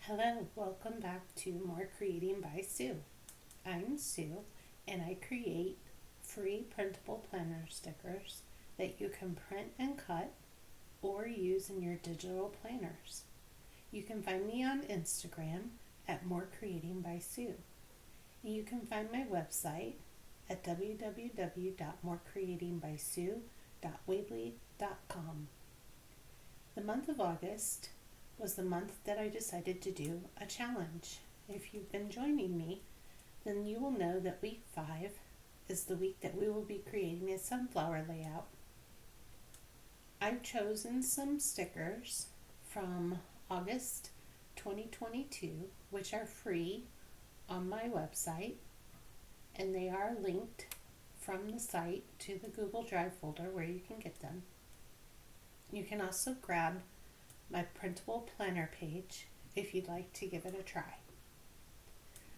Hello, welcome back to More Creating by Sue. I'm Sue and I create free printable planner stickers that you can print and cut or use in your digital planners. You can find me on Instagram at More Creating by Sue. And you can find my website at www.morecreatingbysue.weebly.com. The month of August was the month that I decided to do a challenge. If you've been joining me, then you will know that week 5 is the week that we will be creating a sunflower layout. I've chosen some stickers from August 2022, which are free on my website, and they are linked from the site to the Google Drive folder where you can get them. You can also grab my printable planner page if you'd like to give it a try.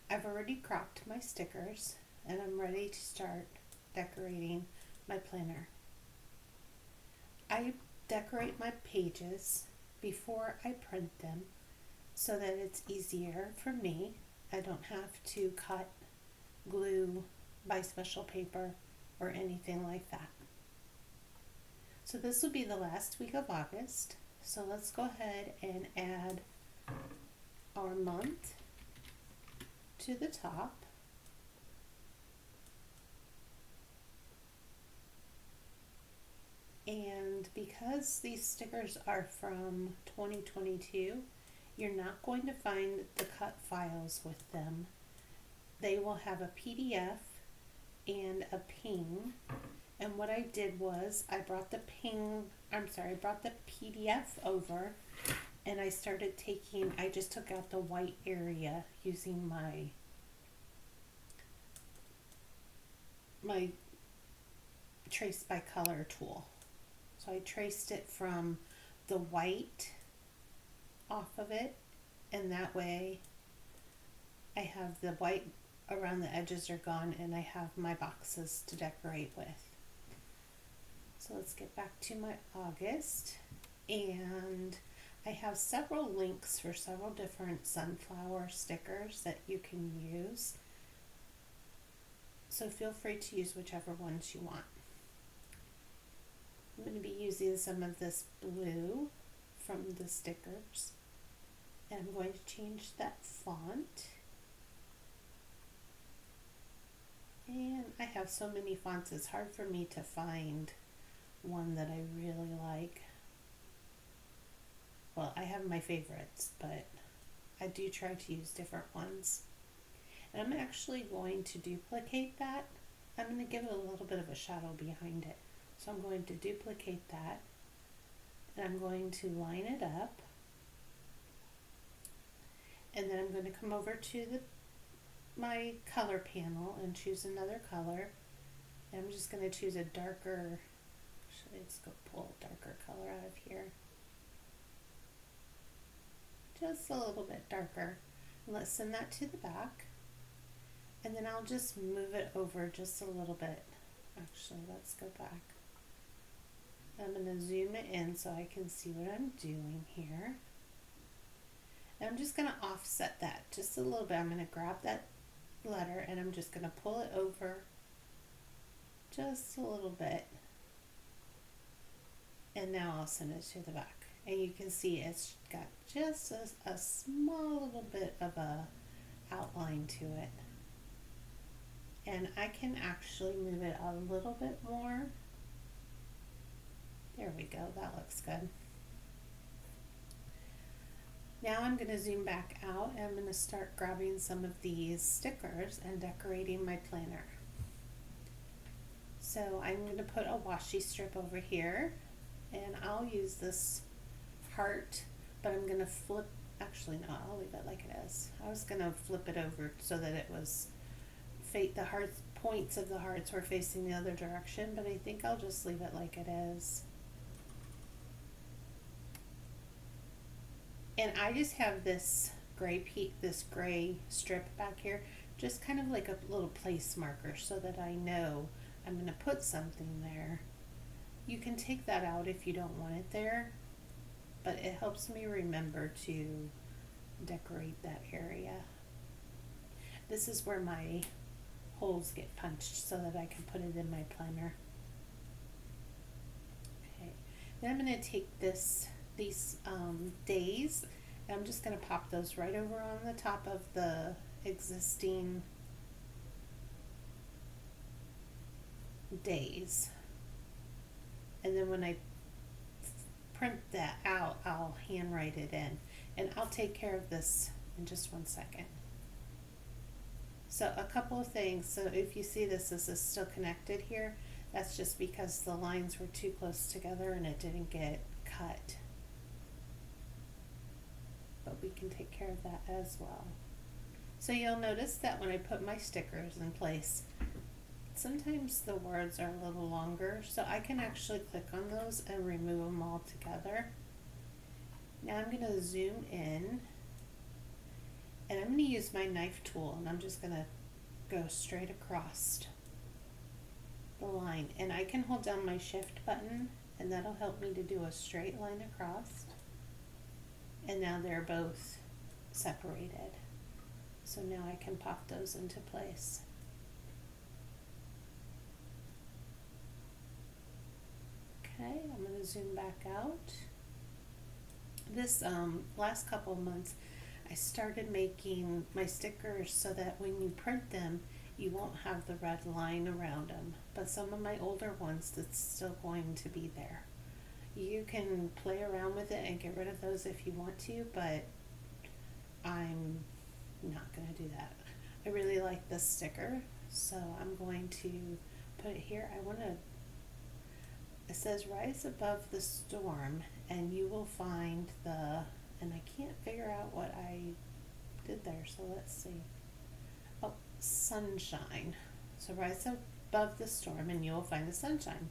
I've already cropped my stickers and I'm ready to start decorating my planner. I decorate my pages before I print them so that it's easier for me. I don't have to cut, glue, buy special paper, or anything like that. So this will be the last week of August. So let's go ahead and add our month to the top. And because these stickers are from 2022, you're not going to find the cut files with them. They will have a PDF and a ping. And what I did was I brought the PDF over and I just took out the white area using my trace by color tool. So I traced it from the white off of it, and that way I have the white around the edges are gone and I have my boxes to decorate with. So let's get back to my August, and I have several links for several different sunflower stickers that you can use. So feel free to use whichever ones you want. I'm going to be using some of this blue from the stickers, and I'm going to change that font. And I have so many fonts, it's hard for me to find one that I really like. Well, I have my favorites, but I do try to use different ones. And I'm actually going to duplicate that. I'm going to give it a little bit of a shadow behind it. So I'm going to duplicate that, and I'm going to line it up. And then I'm going to come over to my color panel and choose another color. And I'm just going to choose a darker, actually let's go pull a darker color out of here. Just a little bit darker. And let's send that to the back. And then I'll just move it over just a little bit. Actually, let's go back. I'm going to zoom it in so I can see what I'm doing here. And I'm just going to offset that just a little bit. I'm going to grab that letter and I'm just going to pull it over just a little bit. And now I'll send it to the back. And you can see it's got just a small little bit of a outline to it. And I can actually move it a little bit more. There we go, that looks good. Now I'm going to zoom back out and I'm going to start grabbing some of these stickers and decorating my planner. So I'm going to put a washi strip over here, and I'll use this heart, but I'm going to flip, actually no, I'll leave it like it is. I was going to flip it over so that it was, the heart points of the hearts were facing the other direction, but I think I'll just leave it like it is. And I just have this gray strip back here, just kind of like a little place marker so that I know I'm going to put something there. You can take that out if you don't want it there, but it helps me remember to decorate that area. This is where my holes get punched so that I can put it in my planner. Okay, then I'm going to take these days, and I'm just going to pop those right over on the top of the existing days. And then when I print that out, I'll handwrite it in. And I'll take care of this in just 1 second. So a couple of things. So if you see this is still connected here, that's just because the lines were too close together and it didn't get cut. But we can take care of that as well. So you'll notice that when I put my stickers in place, sometimes the words are a little longer, so I can actually click on those and remove them all together. Now I'm going to zoom in, and I'm going to use my knife tool, and I'm just going to go straight across the line. And I can hold down my shift button, and that'll help me to do a straight line across. And now they're both separated. So now I can pop those into place. Okay, I'm going to zoom back out. This last couple of months, I started making my stickers so that when you print them, you won't have the red line around them. But some of my older ones, that's still going to be there. You can play around with it and get rid of those if you want to, but I'm not going to do that. I really like this sticker, so I'm going to put it here. It says rise above the storm, and you will find and I can't figure out what I did there, so let's see. Oh, sunshine. So rise above the storm and you will find the sunshine.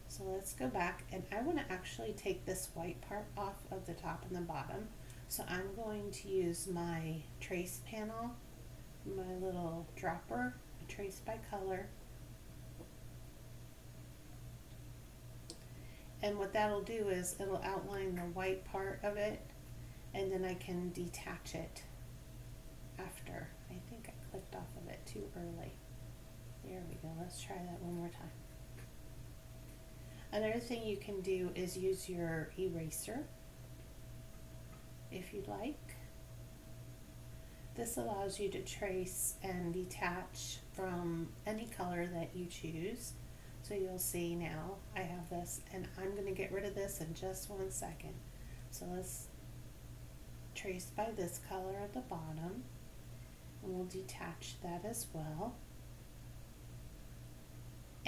So let's go back, and I want to actually take this white part off of the top and the bottom. So I'm going to use my trace panel, my little dropper, trace by color. And what that'll do is it'll outline the white part of it, and then I can detach it after. I think I clicked off of it too early. There we go. Let's try that one more time. Another thing you can do is use your eraser if you'd like. This allows you to trace and detach from any color that you choose. So you'll see now I have this, and I'm going to get rid of this in just 1 second. So let's trace by this color at the bottom, and we'll detach that as well.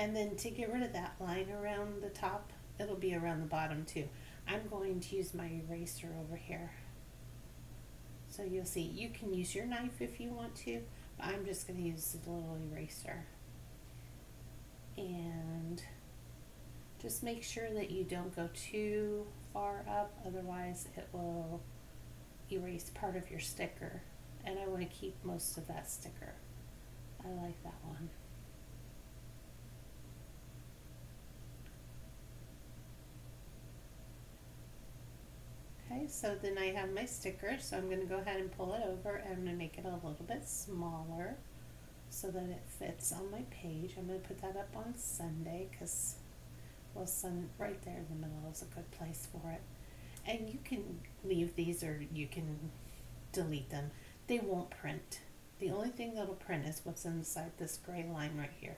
And then to get rid of that line around the top, it'll be around the bottom too. I'm going to use my eraser over here. So you'll see, you can use your knife if you want to, but I'm just going to use the little eraser. And just make sure that you don't go too far up, otherwise it will erase part of your sticker. And I want to keep most of that sticker. I like that one. Okay, so then I have my sticker, so I'm going to go ahead and pull it over, and I'm going to make it a little bit smaller so that it fits on my page. I'm going to put that up on Sunday because, well, right there in the middle is a good place for it. And you can leave these or you can delete them. They won't print. The only thing that'll print is what's inside this gray line right here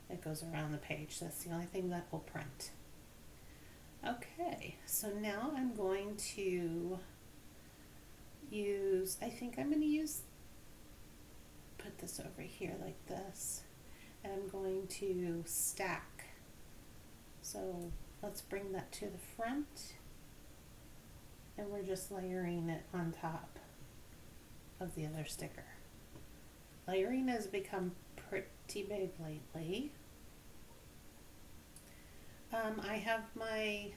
that goes around the page. That's the only thing that will print. Okay, so now I'm going to use, put this over here like this, and I'm going to stack. So let's bring that to the front, and we're just layering it on top of the other sticker. Layering has become pretty big lately. I have my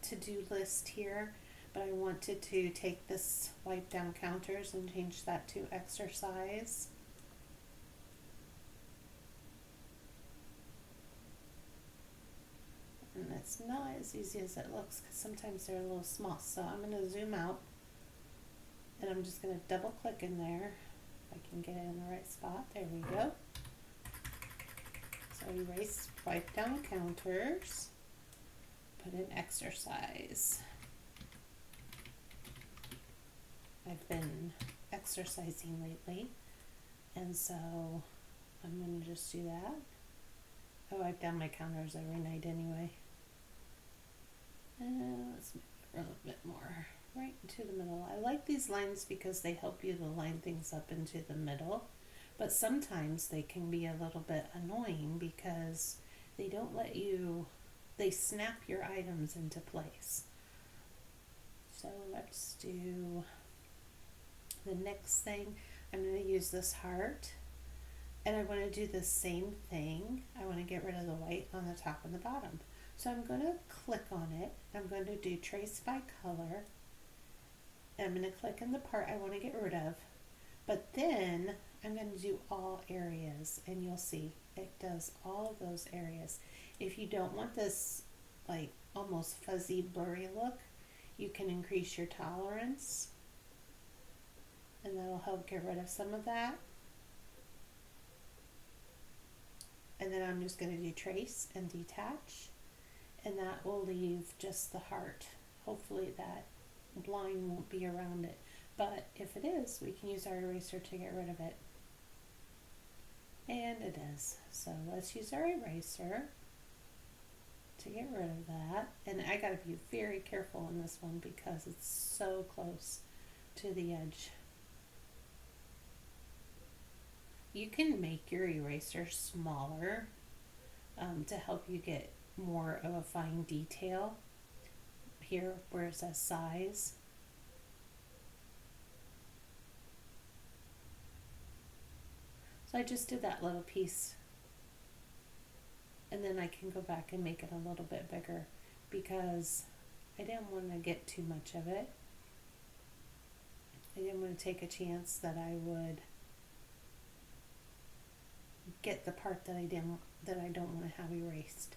to-do list here, but I wanted to take this wipe down counters and change that to exercise. And it's not as easy as it looks because sometimes they're a little small. So I'm going to zoom out, and I'm just going to double click in there. If I can get it in the right spot. There we go. So erase, wipe down counters, put in exercise. I've been exercising lately, and so I'm going to just do that. I wipe down my counters every night anyway. And let's make it a little bit more right into the middle. I like these lines because they help you to line things up into the middle, but sometimes they can be a little bit annoying because they don't let you, they snap your items into place. So let's do the next thing. I'm going to use this heart, and I want to do the same thing. I want to get rid of the white on the top and the bottom. So I'm going to click on it. I'm going to do trace by color. And I'm going to click on the part I want to get rid of. But then I'm going to do all areas, and you'll see it does all of those areas. If you don't want this like almost fuzzy blurry look, you can increase your tolerance, and that'll help get rid of some of that. And then I'm just going to do trace and detach, and that will leave just the heart. Hopefully that line won't be around it, but if it is, we can use our eraser to get rid of it. And it is. So let's use our eraser to get rid of that. And I gotta be very careful in this one because it's so close to the edge. You can make your eraser smaller to help you get more of a fine detail here where it says size. So I just did that little piece, and then I can go back and make it a little bit bigger because I didn't want to get too much of it. I didn't want to take a chance that I would get the part that I don't want to have erased.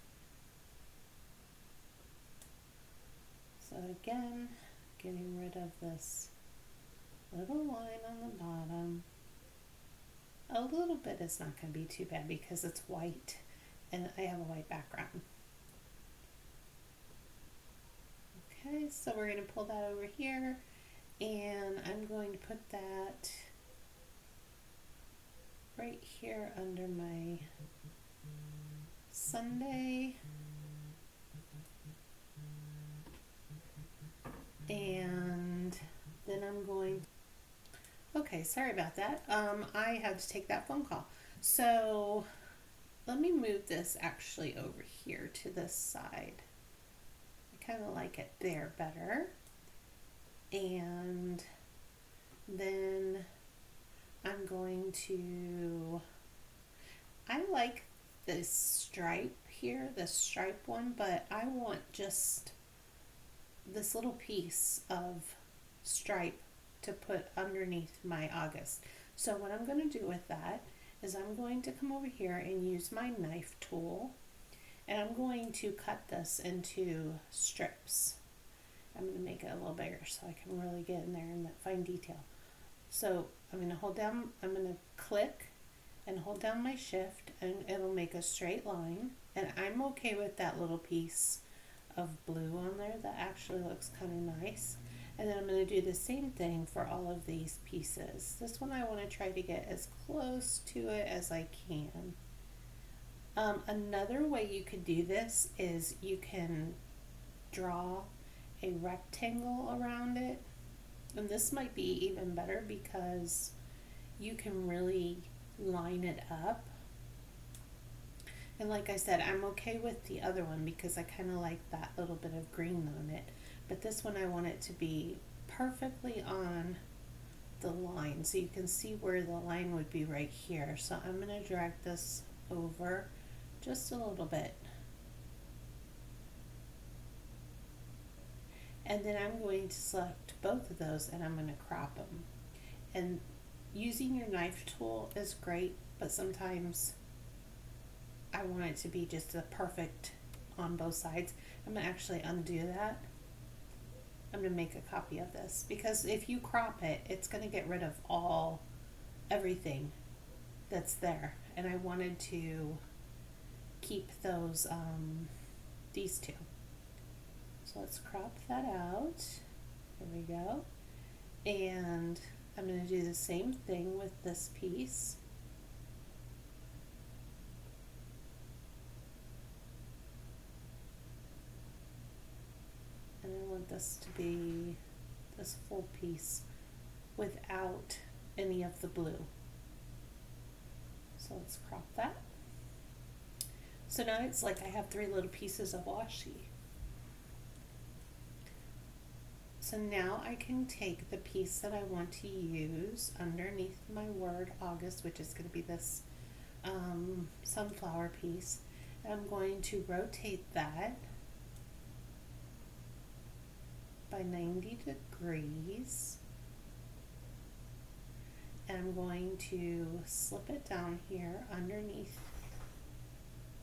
So again, getting rid of this little line on the bottom. A little bit is not going to be too bad because it's white and I have a white background. Okay, so we're going to pull that over here, and I'm going to put that right here under my Sunday. And then I'm going, okay, sorry about that. I had to take that phone call. So let me move this actually over here to this side. I kind of like it there better. And then I'm going to, I like this stripe here, this stripe one, but I want just this little piece of stripe to put underneath my August. So what I'm going to do with that is I'm going to come over here and use my knife tool, and I'm going to cut this into strips. I'm going to make it a little bigger so I can really get in there in that fine detail. So I'm going to hold down, I'm going to click and hold down my shift, and it'll make a straight line. And I'm okay with that little piece of blue on there. That actually looks kind of nice. And then I'm going to do the same thing for all of these pieces. This one I want to try to get as close to it as I can. Another way you could do this is you can draw a rectangle around it. And this might be even better because you can really line it up. And like I said, I'm okay with the other one because I kind of like that little bit of green on it. But this one I want it to be perfectly on the line. So you can see where the line would be right here. So I'm going to drag this over just a little bit. And then I'm going to select both of those and I'm going to crop them. And using your knife tool is great, but sometimes I want it to be just a perfect on both sides. I'm going to actually undo that. I'm going to make a copy of this because if you crop it, it's going to get rid of everything that's there. And I wanted to keep these two. So let's crop that out. There we go. And I'm going to do the same thing with this piece. And I want this to be this full piece without any of the blue. So let's crop that. So now it's like I have 3 little pieces of washi. So now I can take the piece that I want to use underneath my word August, which is going to be this sunflower piece. And I'm going to rotate that by 90 degrees. And I'm going to slip it down here underneath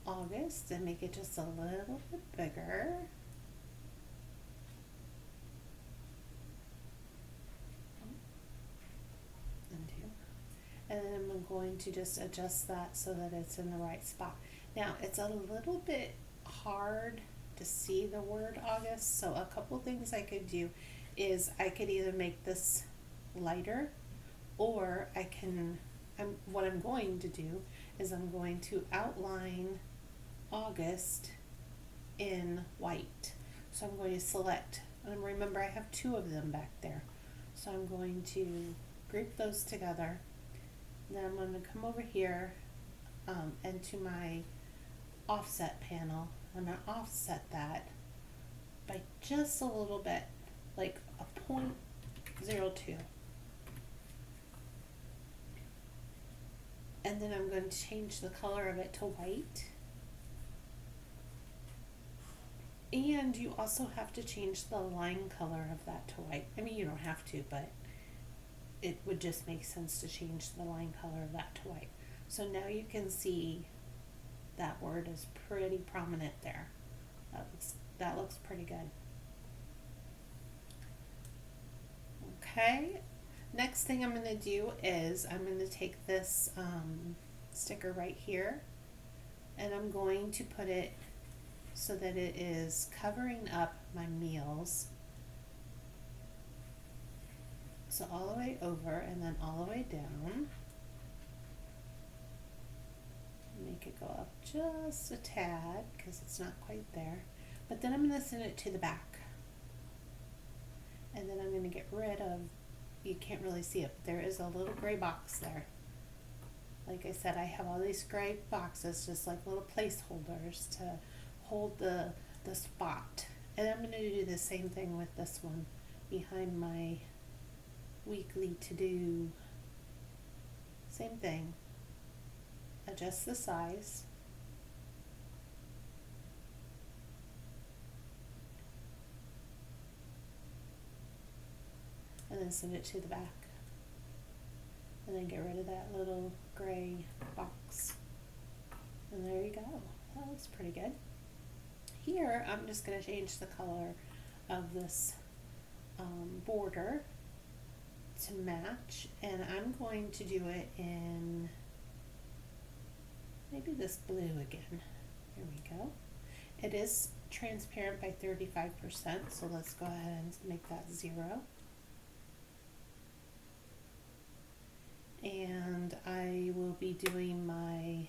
August and make it just a little bit bigger. And then I'm going to just adjust that so that it's in the right spot. Now it's a little bit hard to see the word August, so a couple things I could do is I could either make this lighter, or what I'm going to do is I'm going to outline August in white. So I'm going to select, and remember I have 2 of them back there. So I'm going to group those together. Then I'm going to come over here and to my offset panel. I'm going to offset that by just a little bit, like a 0.02. And then I'm going to change the color of it to white. And you also have to change the line color of that to white. I mean, you don't have to, but it would just make sense to change the line color of that to white. So now you can see that word is pretty prominent there. That looks pretty good. Okay, next thing I'm going to do is I'm going to take this sticker right here, and I'm going to put it so that it is covering up my meals. So all the way over and then all the way down. Make it go up just a tad because it's not quite there. But then I'm going to send it to the back. And then I'm going to get rid of, you can't really see it, but there is a little gray box there. Like I said, I have all these gray boxes, just like little placeholders to hold the spot. And I'm going to do the same thing with this one behind my weekly to-do. Same thing. Adjust the size. And then send it to the back. And then get rid of that little gray box. And there you go. That looks pretty good. Here, I'm just going to change the color of this border to match, and I'm going to do it in maybe this blue again. Here we go. It is transparent by 35%, so let's go ahead and make that 0. And I will be doing my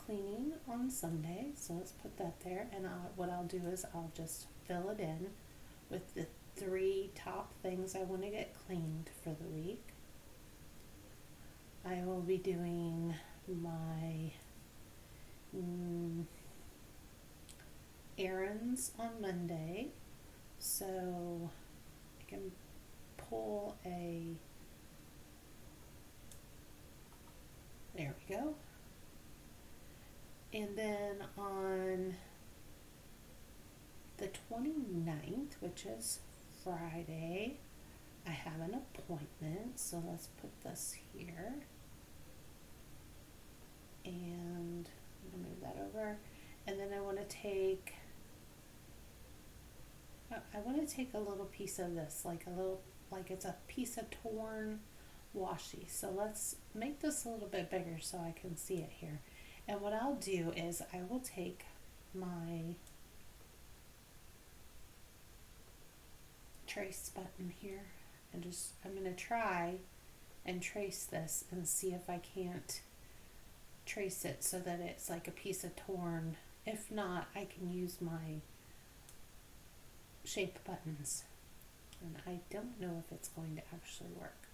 cleaning on Sunday, so let's put that there. And what I'll do is I'll just fill it in with the 3 top things I want to get cleaned for the week. I will be doing my errands on Monday, so I can pull there we go. And then on the 29th, which is Friday, I have an appointment, so let's put this here. And I'm going to move that over. And then I want to take I want to take a little piece of this, like it's a piece of torn washi. So let's make this a little bit bigger so I can see it here. And what I'll do is I will take my trace button here and I'm going to try and trace this and see if I can't trace it so that it's like a piece of torn. If not, I can use my shape buttons. And I don't know if it's going to actually work.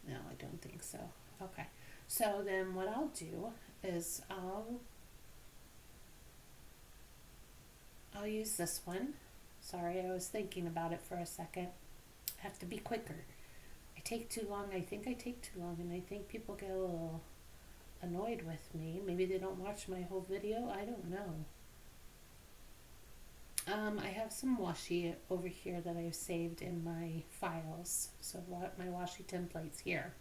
No, I don't think so. Okay, so then what I'll do is I'll use this one. Sorry, I was thinking about it for a second. I have to be quicker. I take too long. I think I take too long, and I think people get a little annoyed with me. Maybe they don't watch my whole video. I don't know. I have some washi over here that I've saved in my files. So my washi templates here.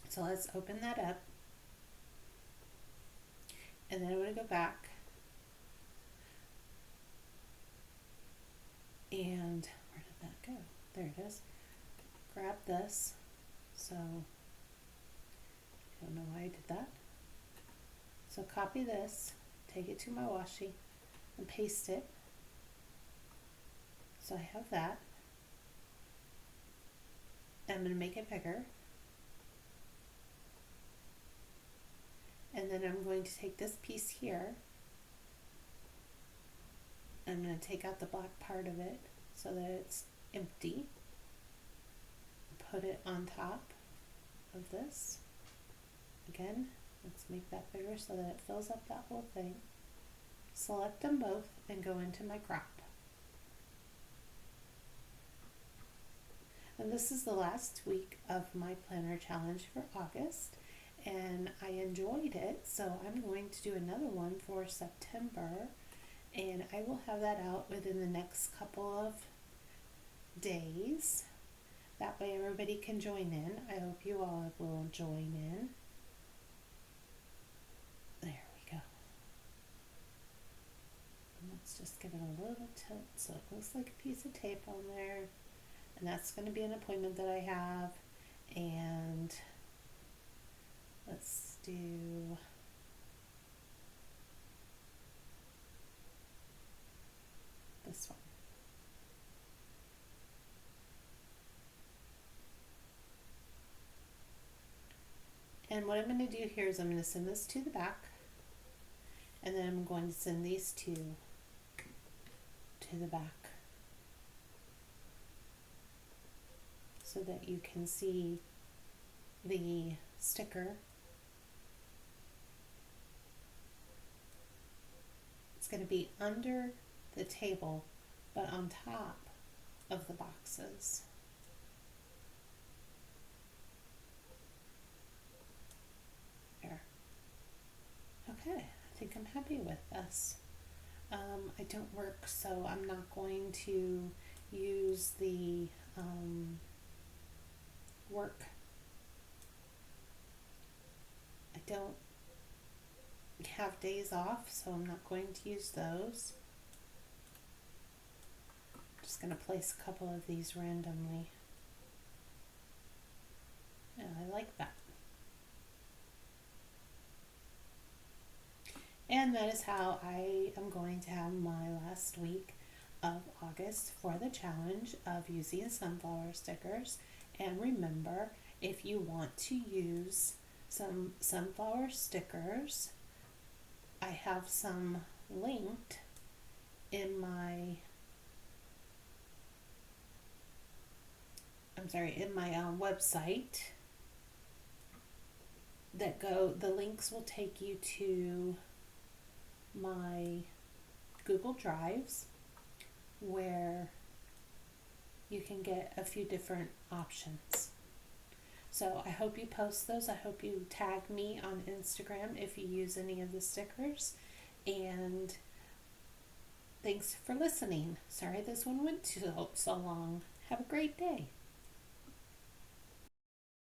So let's open that up. And then I'm going to go back. And where did that go? There it is. Grab this. So I don't know why I did that. So copy this, take it to my washi, and paste it. So I have that. I'm going to make it bigger. And then I'm going to take this piece here. I'm going to take out the black part of it so that it's empty. Put it on top of this. Again, let's make that bigger so that it fills up that whole thing. Select them both and go into my crop. And this is the last week of my planner challenge for August, and I enjoyed it, so I'm going to do another one for September, and I will have that out within the next couple of days. That way everybody can join in. I hope you all will join in. There we go. And let's just give it a little tilt so it looks like a piece of tape on there. And that's going to be an appointment that I have. And let's do this one. And what I'm going to do here is I'm going to send this to the back, and then I'm going to send these two to the back so that you can see the sticker. It's going to be under the table, but on top of the boxes. There. Okay, I think I'm happy with this. I don't work, so I'm not going to use the work. I don't have days off, so I'm not going to use those. I'm just going to place a couple of these randomly. Yeah, I like that. And that is how I am going to have my last week of August for the challenge of using sunflower stickers. And remember, if you want to use some sunflower stickers, I have some linked in my website the links will take you to my Google Drives where you can get a few different options. So I hope you post those. I hope you tag me on Instagram if you use any of the stickers. And thanks for listening. Sorry this one went so long. Have a great day.